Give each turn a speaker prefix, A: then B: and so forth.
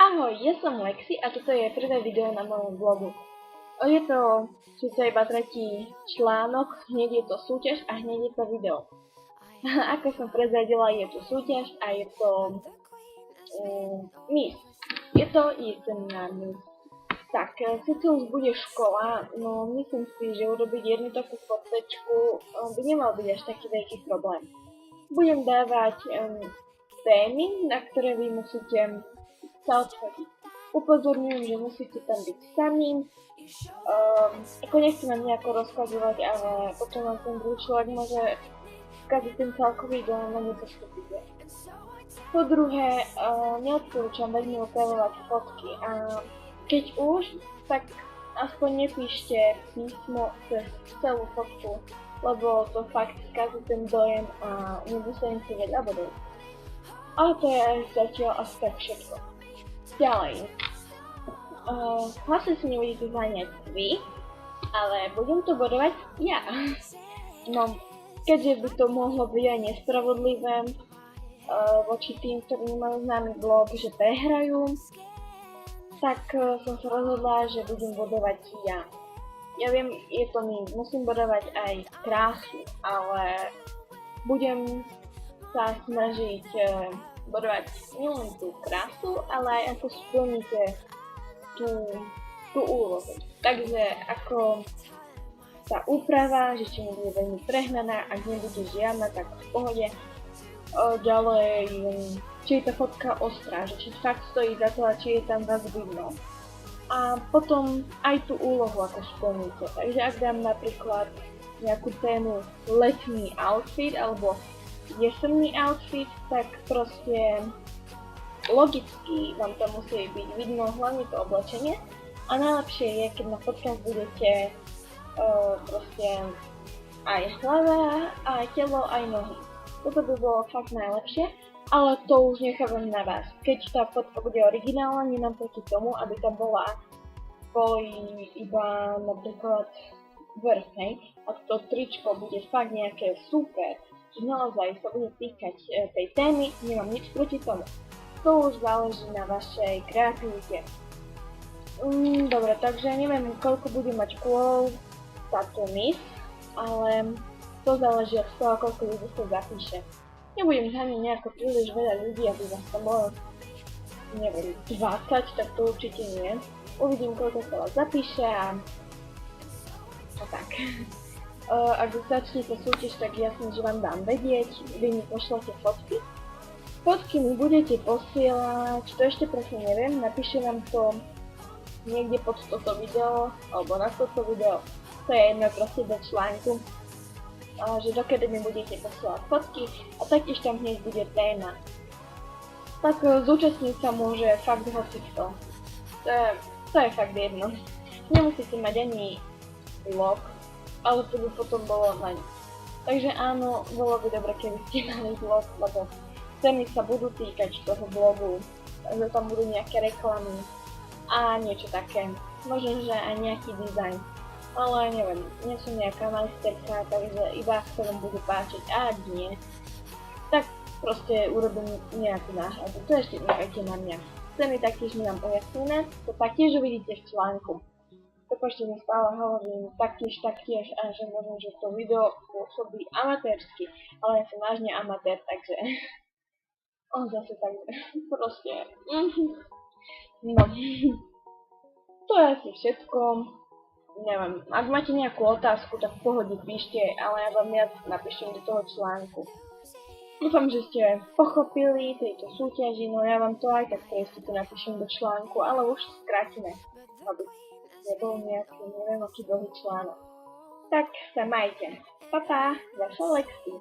A: Ahoj, ja som Lexi a toto je prvé video na mojom blogu. Je to síce iba tretí článok, hneď je to súťaž a hneď je to video. Ako som prezradila, je tu súťaž a je to Miss. Je to jesenná Miss. Tak, síce už bude škola, no myslím si, že urobiť jednu takú fotečku by nemal byť až taký veľký problém. Budem dávať témy, na ktoré vy musíte sa odchodiť. Upozorňujem, že musíte tam byť sami. Ako nechcem vám nejako rozkazovať, ale potom vám ten druhý človek môže skaziť ten celkový dojem a nepostupíte. Po druhé, neodporúčam veľmi upravovať fotky a keď už, tak aspoň nepíšte písmo cez celú fotku, lebo to fakt skazí ten dojem a nedostanete veľa bodov. Ale to je aj zatiaľ asi tak všetko. Ďalej. Vlastne si nebudete zháňať vy, ale budem to bodovať ja. No, keďže by to mohlo byť aj nespravodlivé voči tým, ktorí nemajú známy blog, že prehrajú, tak som sa rozhodla, že budem bodovať ja. Ja viem, je to musím bodovať aj krásu, ale budem sa snažiť bodovať nielen tú krásu, ale aj ako splníte tú úlohu. Takže ako tá úprava, že či nebude veľmi prehnaná, ak nebude žiadna, tak v pohode. Ďalej, či je tá fotka ostrá, že či fakt stojí za to a či je tam vás vidno. A potom aj tú úlohu ako splníte. Takže ak dám napríklad nejakú tému letný outfit alebo jesenný outfit, tak proste logicky vám to musí byť vidno, hlavne to oblečenie. A najlepšie je, keď na fotkách budete proste aj hlava, aj telo, aj nohy. Toto by bolo fakt najlepšie, ale to už nechávam na vás. Keď tá fotka bude originálna, nemám proti tomu, aby tam boli iba napríklad vrch, hej? Ak to tričko bude fakt nejaké super, že naozaj sa bude týkať tej témy, nemám nič proti tomu. To už záleží na vašej kreativite. Dobre, takže neviem, koľko bude mať kôl táto Miss, ale to záleží od toho, koľko ľudí sa zapíše. Nebudem zháňať nejako príliš veľa ľudí, aby vás tam bolo, neviem, 20, tak to určite nie. Uvidím, koľko sa vás zapíše a tak. Ak začnete súťaž, tak jasne, že vám dám vedieť, vy mi pošlete fotky. Fotky mi budete posielať, to ešte presne neviem, napíšem vám to niekde pod toto video, alebo na toto video, to je jedno proste do článku, že dokedy mi budete posielať fotky a taktiež tam hneď bude téma. Tak zúčastniť sa môže fakt hocikto. To je fakt jedno. Nemusíte mať ani blog, ale to by potom bolo na nič. Takže áno, bolo by dobre, keby ste mali blog, lebo témy sa budú týkať toho blogu, že tam budú nejaké reklamy a niečo také. Možno, že aj nejaký dizajn. Ale neviem, nie som nejaká majsterka, takže iba ak sa vám bude páčiť a ak nie, tak proste urobím nejakú náhradu. To ešte nechajte na mňa. Ceny taktiež nemám ujasnené, to taktiež uvidíte v článku. Prepačte, mi stále hovorím taktiež a že možno, že to video pôsobí amatérsky, ale ja som vážne amatér, takže zase tak proste no. To je asi všetko. Neviem, ak máte nejakú otázku, tak v pohode píšte, ale ja vám viac napíšem do toho článku. Dúfam, že ste pochopili tejto súťaži, no ja vám to aj tak to napíšem do článku, ale už skrátime, aby nebol nejaký, neviem aký dlhý článok. Tak sa majte. Pa, vaša Lexi.